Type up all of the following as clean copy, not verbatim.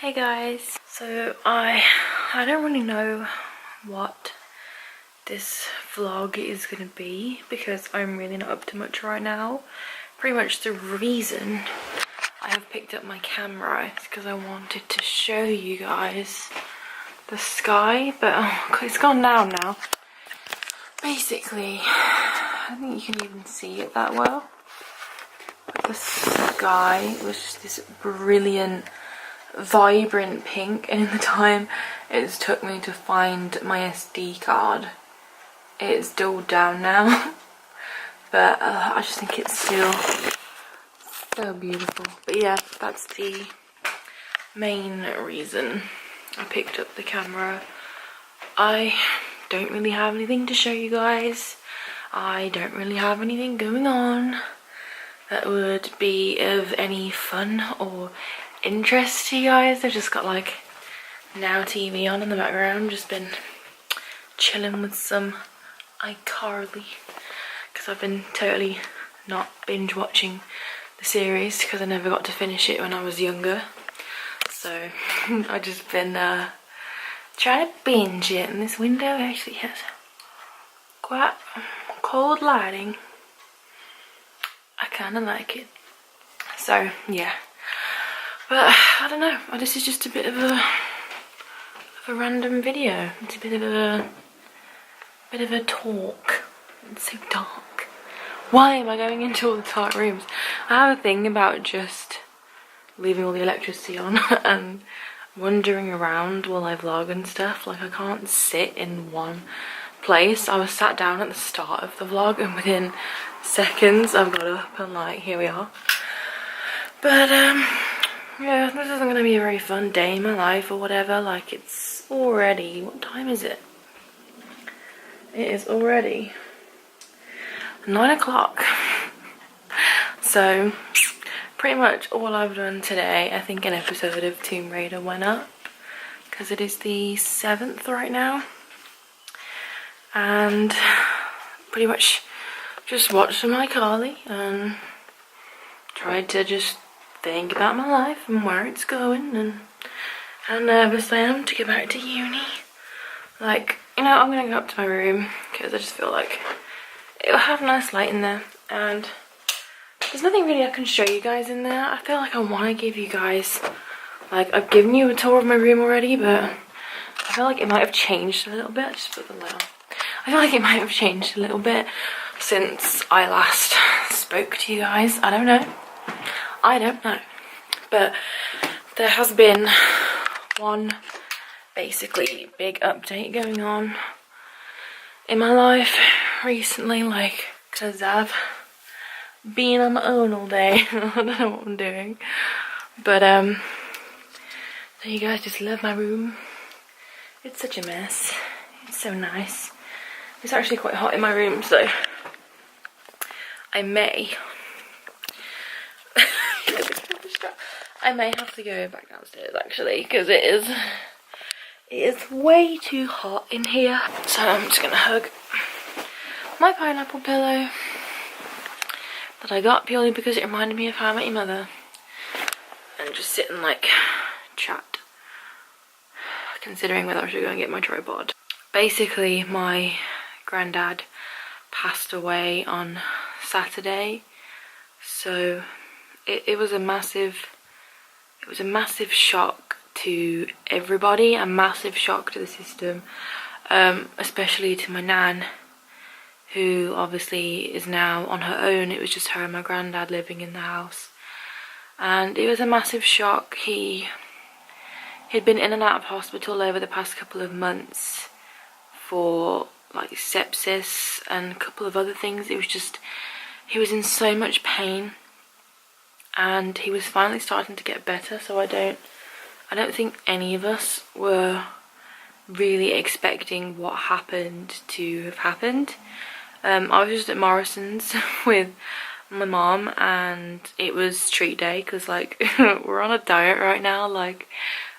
Hey guys, so I don't really know what this vlog is gonna be because I'm really not up to much right now. Pretty much the reason I have picked up my camera is because I wanted to show you guys the sky, but it's gone down now. Basically, I don't think you can even see it that well, but the sky was just this brilliant vibrant pink, and in the time it's took me to find my SD card, it's dulled down now. But I just think it's still so beautiful. But yeah, that's the main reason I picked up the camera. I don't really have anything to show you guys. I don't really have anything going on that would be of any fun or interest to you guys. I've just got like Now TV on in the background, just been chilling with some iCarly because I've been totally not binge watching the series because I never got to finish it when I was younger, so I've just been trying to binge it, and this window actually has quite cold lighting. I kind of like it, so yeah. But I don't know, this is just a bit of a random video. It's a bit of a talk. It's so dark. Why am I going into all the dark rooms? I have a thing about just leaving all the electricity on and wandering around while I vlog and stuff. Like, I can't sit in one place. I was sat down at the start of the vlog and within seconds I've got up and like, here we are. But yeah, this isn't gonna be a very fun day in my life or whatever. Like, it's already, what time is it? It is already 9 o'clock. So pretty much all I've done today, I think an episode of Tomb Raider went up because it is the 7th right now, and pretty much just watched some iCarly and tried to just think about my life and where it's going and how nervous I am to get back to uni. Like, you know, I'm gonna go up to my room because I just feel like it'll have a nice light in there, and there's nothing really I can show you guys in there. I feel like I want to give you guys, like, I've given you a tour of my room already, but I feel like it might have changed a little bit. I just put the light on. I feel like it might have changed a little bit since I last spoke to you guys. I don't know. But there has been one basically big update going on in my life recently, like, because I've been on my own all day. I don't know what I'm doing, but so you guys just love my room. It's such a mess. It's so nice. It's actually quite hot in my room, so I may have to go back downstairs actually, because it is way too hot in here. So I'm just gonna hug my pineapple pillow that I got purely because it reminded me of How I Met Your Mother, and just sit and like chat, considering whether I should go and get my tripod. Basically, my granddad passed away on Saturday, so it was a massive shock to everybody, a massive shock to the system, especially to my nan, who obviously is now on her own. It was just her and my granddad living in the house, and it was a massive shock. He'd been in and out of hospital over the past couple of months for like sepsis and a couple of other things. It was just, he was in so much pain, and he was finally starting to get better. So I don't think any of us were really expecting what happened to have happened. I was just at Morrison's with my mom, and it was treat day because, like, we're on a diet right now. Like,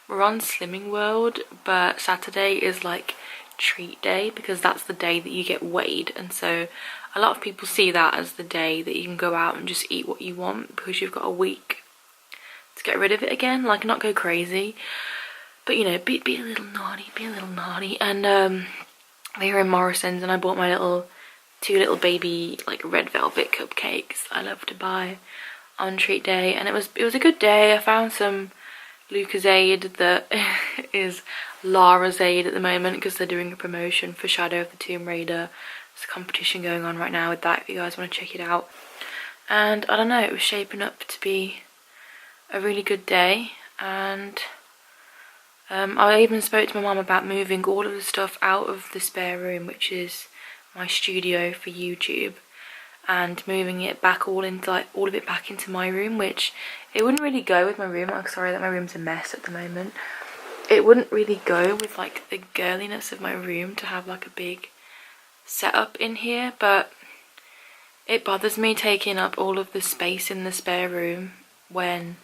we're on Slimming World, but Saturday is like treat day because that's the day that you get weighed, and so a lot of people see that as the day that you can go out and just eat what you want because you've got a week to get rid of it again, like not go crazy, but you know, be a little naughty, and we were in Morrison's and I bought my two little baby like red velvet cupcakes I love to buy on treat day, and it was a good day. I found some Lucozade that is Larazade at the moment because they're doing a promotion for Shadow of the Tomb Raider. There's a competition going on right now with that if you guys want to check it out. And I don't know, it was shaping up to be a really good day, and I even spoke to my mum about moving all of the stuff out of the spare room, which is my studio for YouTube, and moving it back all of it back into my room, which it wouldn't really go with my room. I'm sorry that my room's a mess at the moment. It wouldn't really go with like the girliness of my room to have like a big setup in here, but it bothers me taking up all of the space in the spare room when,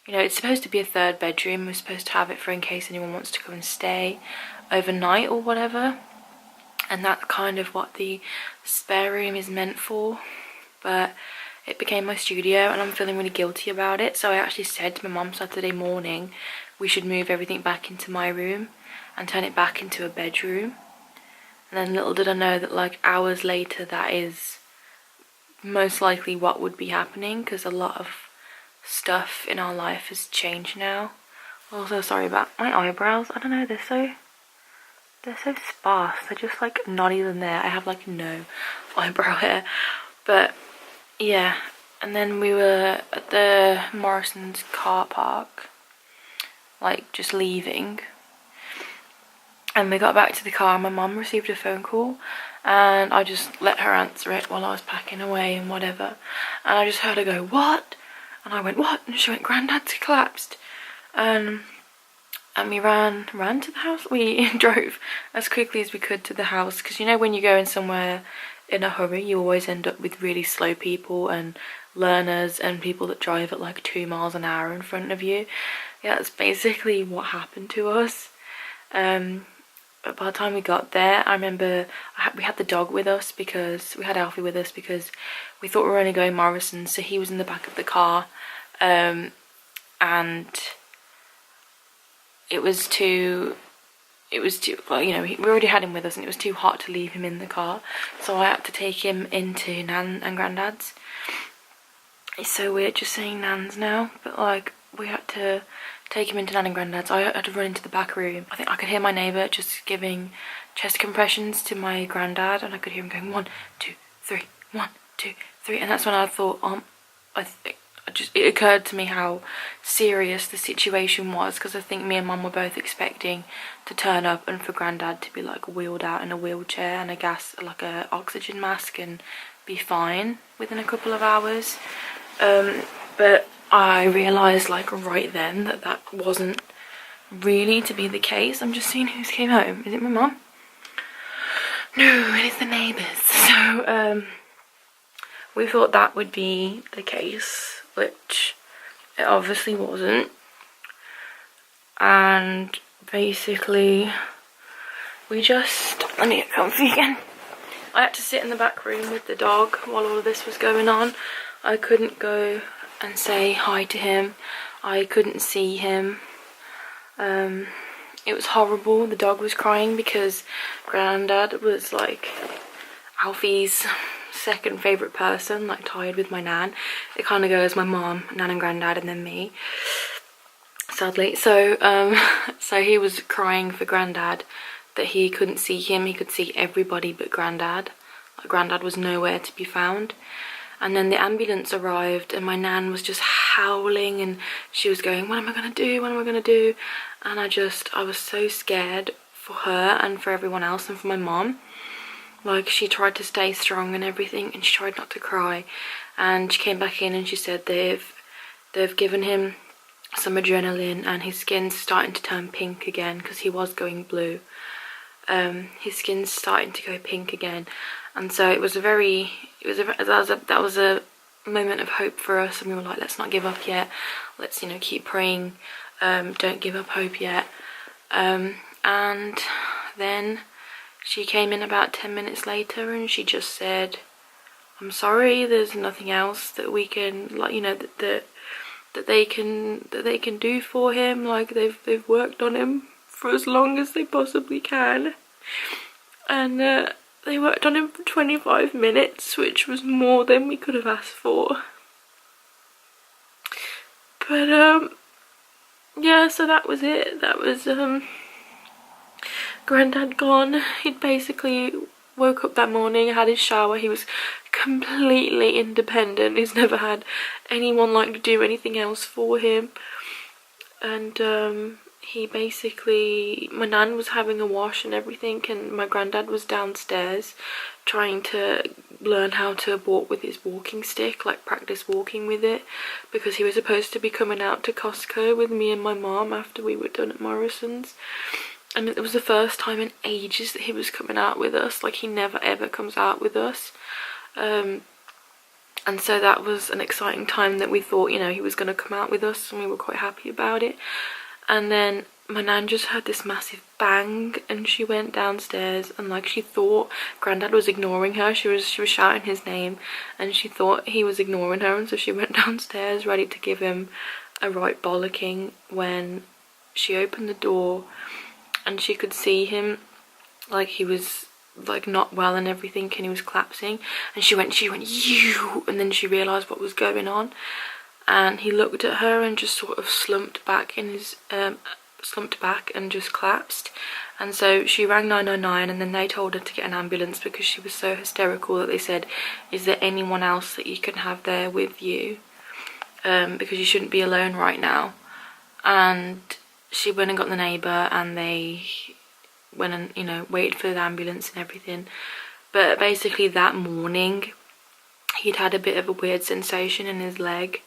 you know, it's supposed to be a third bedroom. We're supposed to have it for in case anyone wants to come and stay overnight or whatever. And that's kind of what the spare room is meant for. But it became my studio and I'm feeling really guilty about it. So I actually said to my mum Saturday morning, we should move everything back into my room and turn it back into a bedroom. And then little did I know that like hours later that is most likely what would be happening, because a lot of stuff in our life has changed now. Also, sorry about my eyebrows. I don't know, they're so sparse. They're just like not even there. I have like no eyebrow hair. But yeah, and then we were at the Morrison's car park, like just leaving, and we got back to the car and my mum received a phone call, and I just let her answer it while I was packing away and whatever, and I just heard her go, "What?" And I went, "What?" And she went, "Granddad's collapsed." And we ran to the house. We drove as quickly as we could to the house, because you know when you go in somewhere in a hurry you always end up with really slow people and learners and people that drive at like 2 miles an hour in front of you. Yeah, that's basically what happened to us. But by the time we got there, I remember we had the dog with us, because we had Alfie with us because we thought we were only going Morrison, so he was in the back of the car, and it was too, well, you know, we already had him with us and it was too hot to leave him in the car, so I had to take him into Nan and Granddad's. It's so weird just saying Nan's now, but like we had to take him into Nan and Granddad's. I had to run into the back room. I think I could hear my neighbour just giving chest compressions to my granddad, and I could hear him going 1, 2, 3, 1, 2, 3, and that's when I thought, it occurred to me how serious the situation was, because I think me and Mum were both expecting to turn up and for Granddad to be like wheeled out in a wheelchair and a oxygen mask and be fine within a couple of hours. But I realised like right then that wasn't really to be the case. I'm just seeing who's came home. Is it my mum? No, it is the neighbours. So we thought that would be the case, which it obviously wasn't. And basically we just, let me get comfy again. I had to sit in the back room with the dog while all of this was going on. I couldn't go and say hi to him. I couldn't see him. It was horrible. The dog was crying because Granddad was like Alfie's second favourite person, like tied with my nan. It kind of goes my mom, Nan and Granddad, and then me, sadly. So so he was crying for Granddad that he couldn't see him. He could see everybody but Granddad. Like Granddad was nowhere to be found. And then the ambulance arrived and my nan was just howling and she was going, "What am I going to do? What am I going to do?" And I was so scared for her and for everyone else and for my mom. Like, she tried to stay strong and everything, and she tried not to cry. And she came back in and she said they've given him some adrenaline and his skin's starting to turn pink again, because he was going blue. His skin's starting to go pink again. And so that was a moment of hope for us, and we were like, let's not give up yet. Let's, you know, keep praying. Don't give up hope yet. And then she came in about 10 minutes later and she just said, "I'm sorry, there's nothing else that we can, like, you know, that that they can do for him. Like they've worked on him for as long as they possibly can, and they worked on him for 25 minutes, which was more than we could have asked for. But yeah, so that was it. That was Granddad gone. He'd basically woke up that morning, had his shower. He was completely independent. He's never had anyone like do anything else for him. And he basically, my nan was having a wash and everything, and my granddad was downstairs trying to learn how to walk with his walking stick, like practice walking with it, because he was supposed to be coming out to Costco with me and my mom after we were done at Morrison's. And it was the first time in ages that he was coming out with us. Like, he never ever comes out with us. And so that was an exciting time that we thought, you know, he was going to come out with us, and we were quite happy about it. And then my nan just heard this massive bang, and she went downstairs, and like, she thought Granddad was ignoring her. She was shouting his name, and she thought he was ignoring her, and so she went downstairs ready to give him a right bollocking, when she opened the door and she could see him, like, he was like not well and everything, and he was collapsing, and she went you, and then she realized what was going on, and he looked at her and just sort of slumped back in his slumped back and just collapsed. And so she rang 999, and then they told her to get an ambulance because she was so hysterical that they said, is there anyone else that you can have there with you, because you shouldn't be alone right now. And she went and got the neighbour, and they went and, you know, waited for the ambulance and everything. But basically that morning he'd had a bit of a weird sensation in his leg,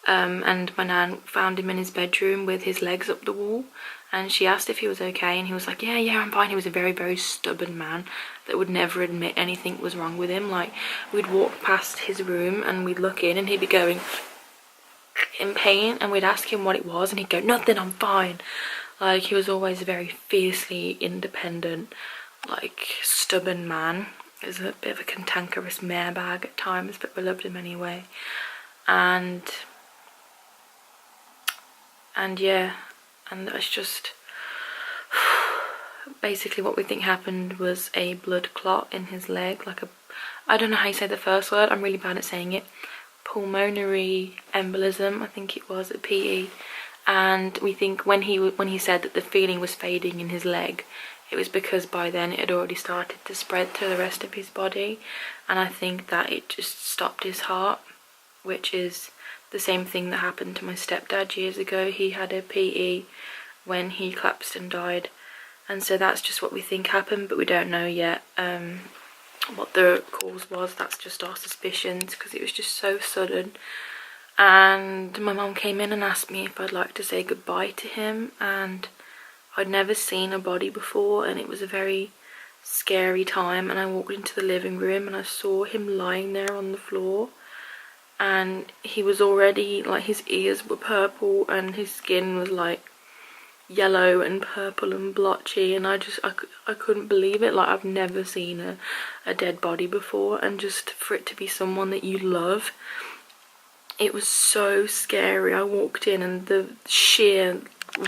and my nan found him in his bedroom with his legs up the wall, and she asked if he was okay, and he was like, yeah, I'm fine. He was a very, very stubborn man that would never admit anything was wrong with him. Like, we'd walk past his room and we'd look in, and he'd be going in pain, and we'd ask him what it was, and he'd go, nothing, I'm fine. Like, he was always a very fiercely independent, like, stubborn man. He was a bit of a cantankerous marebag at times, but we loved him anyway. And yeah, and that's just basically what we think happened was a blood clot in his leg, like I don't know how you say the first word, I'm really bad at saying it, pulmonary embolism, I think it was, at PE. And we think when he said that the feeling was fading in his leg, it was because by then it had already started to spread to the rest of his body, and I think that it just stopped his heart, which is the same thing that happened to my stepdad years ago. He had a PE when he collapsed and died, and so that's just what we think happened, but we don't know yet what the cause was. That's just our suspicions, because it was just so sudden. And my mum came in and asked me if I'd like to say goodbye to him, and I'd never seen a body before, and it was a very scary time. And I walked into the living room and I saw him lying there on the floor, and he was already, like, his ears were purple and his skin was like yellow and purple and blotchy, and I couldn't believe it. Like, I've never seen a dead body before, and just for it to be someone that you love, it was so scary. I walked in and the sheer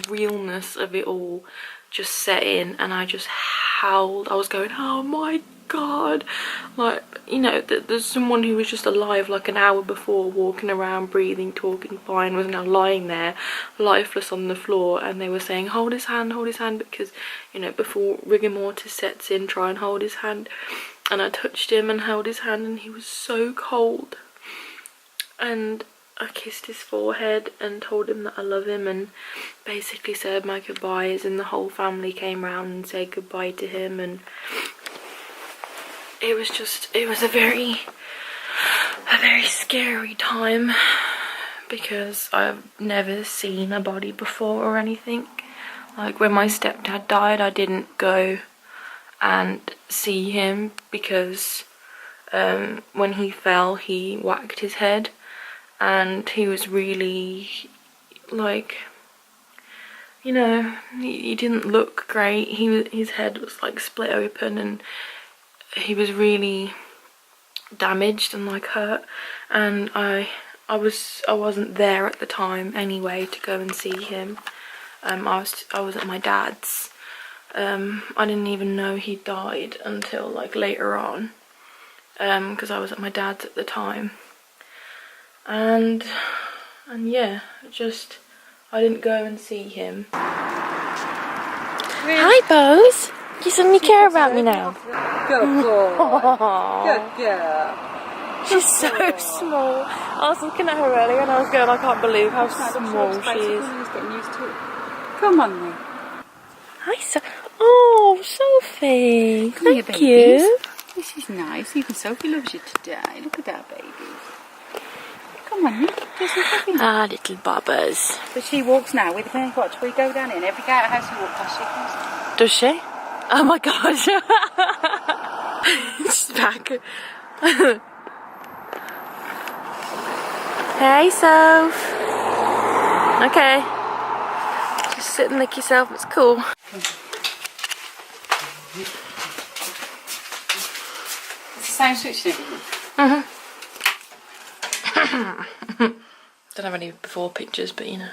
realness of it all just set in, and I just howled. I was going, oh my god, like, you know, there's someone who was just alive like an hour before, walking around, breathing, talking fine, was now lying there lifeless on the floor, and they were saying hold his hand, because, you know, before rigor mortis sets in, try and hold his hand. And I touched him and held his hand, and he was so cold, and I kissed his forehead and told him that I love him, and basically said my goodbyes, and the whole family came round and said goodbye to him. And it was a very scary time, because I've never seen a body before or anything. Like, when my stepdad died, I didn't go and see him because when he fell, he whacked his head, and he was really, like, you know, he didn't look great. His head was like split open, and he was really damaged and like hurt, and I I wasn't there at the time anyway to go and see him. I was at my dad's. I didn't even know he died until like later on, because I was at my dad's at the time. And yeah, just I didn't go and see him. Hi, Bose. You suddenly care about me now. Good boy. Good girl. She's so small. I was looking at her earlier and I was going, I can't believe how small she is. Getting used to it. Come on then. Hi, oh, Sophie. Come here, Thank you. This is nice. Even Sophie loves you today. Look at that baby. Come on, Nick. Ah, little bobbers. But she walks now with me. Watch, we go down in every house we walk past, she comes. Does she? Oh my gosh. She's back. Hey, Soph. Okay. Just sit and lick yourself. It's cool. It's the same switch and everything. Don't have any before pictures, but you know.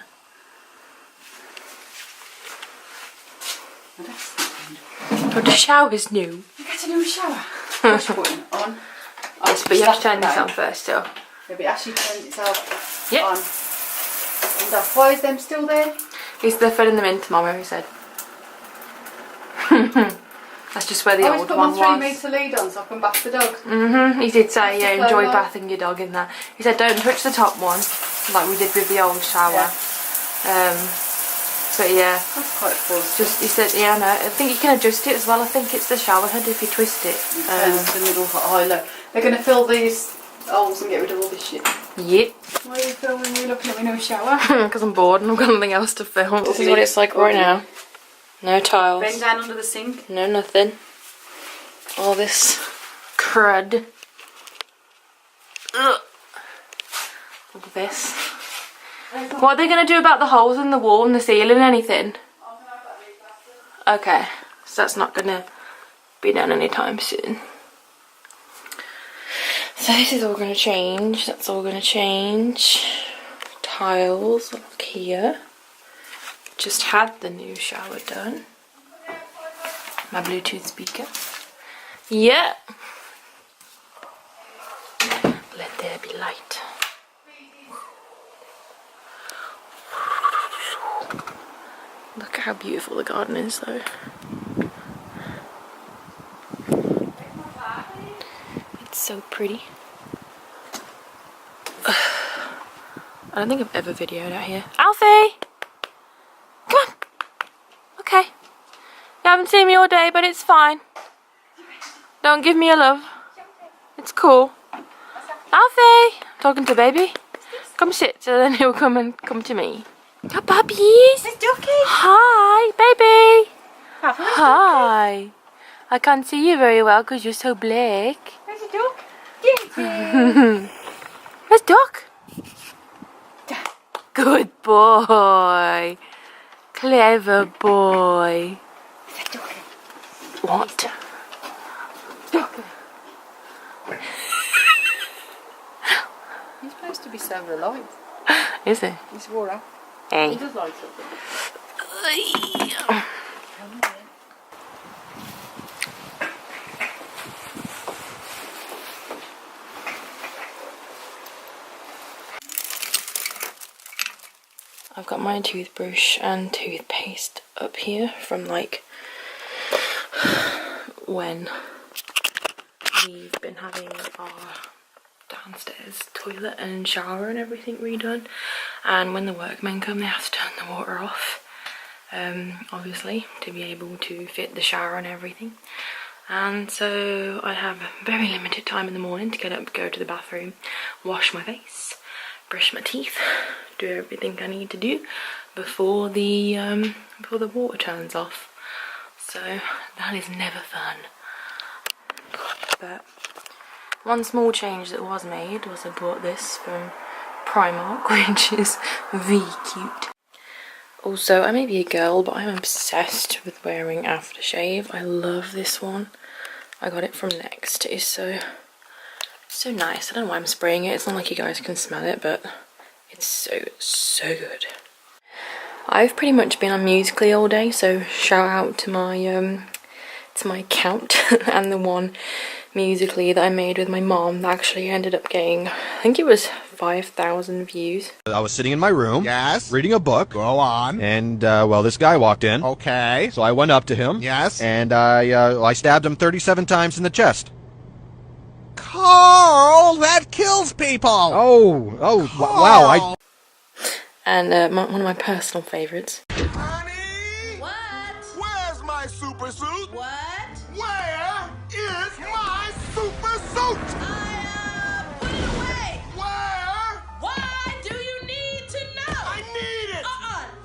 Oh, the shower's new. You get a new shower. Push button on. Yes, but you have to turn this on first still. Yeah, but it actually turns itself Yep. on. And off. Why is them still there? They're filling them in tomorrow, he said. That's just where the old one was. I put my 3 metre lead on so I can bath the dog. He did say, yeah, enjoy bathing your dog in there. He said don't touch the top one, like we did with the old shower. Yeah. But yeah. That's quite cool. Just, he said, yeah, no, I think you can adjust it as well. I think it's the shower head if you twist it. Turns the middle high low. They're going to fill these holes and get rid of all this shit. Yep. Why are you filming me looking at me no shower? Because I'm bored and I've got nothing else to film. This is what it's like right now. No tiles. Bend down under the sink. No nothing. All this crud. Ugh. Look at this. What are they going to do about the holes in the wall and the ceiling? Anything? Okay, so that's not going to be done anytime soon. So this is all going to change. That's all going to change. Tiles look here. Just had the new shower done. My Bluetooth speaker. Yeah. Let there be light. Look at how beautiful the garden is though. It's so pretty. I don't think I've ever videoed out here. Alfie! Come on! Okay. You haven't seen me all day, but it's fine. Don't give me a love. It's cool. Alfie! Talking to baby. Come sit so then he'll come to me. Oh, puppies! Hi, baby! Hi! I can't see you very well because you're so black. Where's the duck? Where's Duck? Good boy. Clever boy. What? He's supposed to be so reliant. Is he? He's wore off. Hey. He does like something. I've got my toothbrush and toothpaste up here from like when we've been having our downstairs toilet and shower and everything redone, and when the workmen come they have to turn the water off, obviously to be able to fit the shower and everything. And so I have very limited time in the morning to get up, go to the bathroom, wash my face, brush my teeth, do everything I need to do before the water turns off. So that is never fun. But one small change that was made was I bought this from Primark, which is very cute. Also, I may be a girl, but I'm obsessed with wearing aftershave. I love this one. I got it from Next. It is so So nice. I don't know why I'm spraying it. It's not like you guys can smell it, but it's so good. I've pretty much been on Musical.ly all day, so shout out to my account and the one Musical.ly that I made with my mom that actually ended up getting, I think it was 5,000 views. I was sitting in my room, Yes. reading a book. Go on. And, well, this guy walked in. Okay. So I went up to him. Yes. And I stabbed him 37 times in the chest. Carl, that kills people. Wow. And one of my personal favourites. Honey? What? Where's my super suit? What? Where is my super suit? Put it away. Where? Why do you need to know? I need it.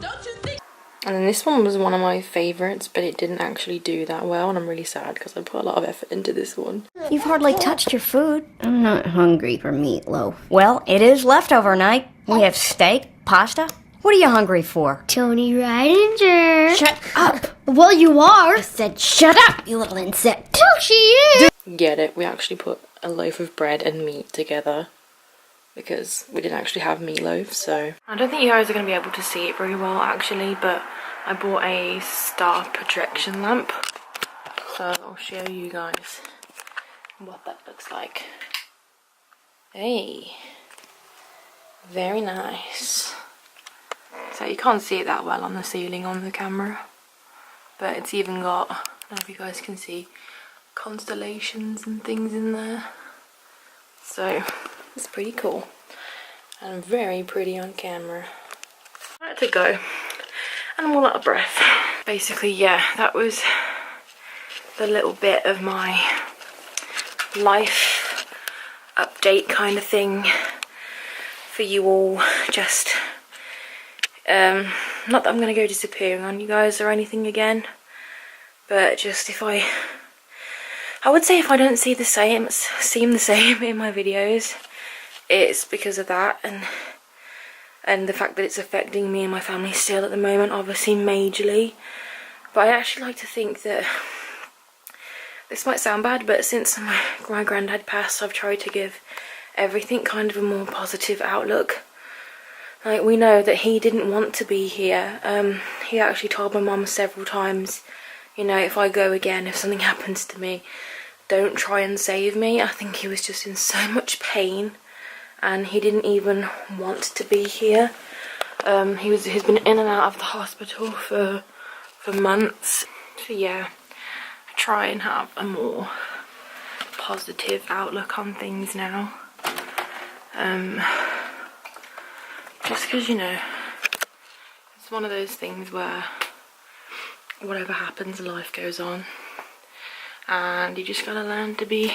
Don't you think? And then this one was one of my favourites, but it didn't actually do that well, and I'm really sad because I put a lot of effort into this one. You've hardly touched your food. I'm not hungry for meatloaf. Well, it is leftover night. We have steak, pasta. What are you hungry for? Tony Ridinger. Shut up. Well, you are. I said shut up, you little insect. Oh, she is. Get it? We actually put a loaf of bread and meat together because we didn't actually have meatloaf, so. I don't think you guys are going to be able to see it very well actually, but I bought a star projection lamp. So I'll show you guys what that looks like. Hey. Very nice. So you can't see it that well on the ceiling on the camera, but it's even got, I don't know if you guys can see, constellations and things in there. So it's pretty cool and very pretty on camera. I had to go and I'm all out of breath. Basically, yeah, that was the little bit of my life update kind of thing for you all. Just not that I'm gonna go disappearing on you guys or anything again, but just if I would say if I don't seem the same in my videos, it's because of that, and the fact that it's affecting me and my family still at the moment, obviously majorly. But I actually like to think that, this might sound bad, but since my granddad passed, I've tried to give everything kind of a more positive outlook. Like, we know that he didn't want to be here. He actually told my mum several times, you know, if I go again, if something happens to me, don't try and save me. I think he was just in so much pain and he didn't even want to be here. He's been in and out of the hospital for months. So yeah, I try and have a more positive outlook on things now. Just because, you know, it's one of those things where whatever happens, life goes on, and you just gotta learn to be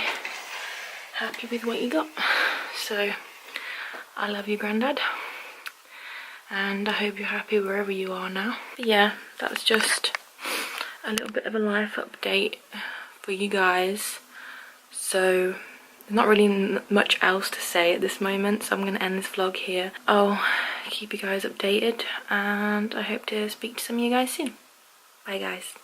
happy with what you got. So I love you, Granddad, and I hope you're happy wherever you are now. But yeah, that's just a little bit of a life update for you guys. So there's not really much else to say at this moment, so I'm going to end this vlog here. I'll keep you guys updated, and I hope to speak to some of you guys soon. Bye guys.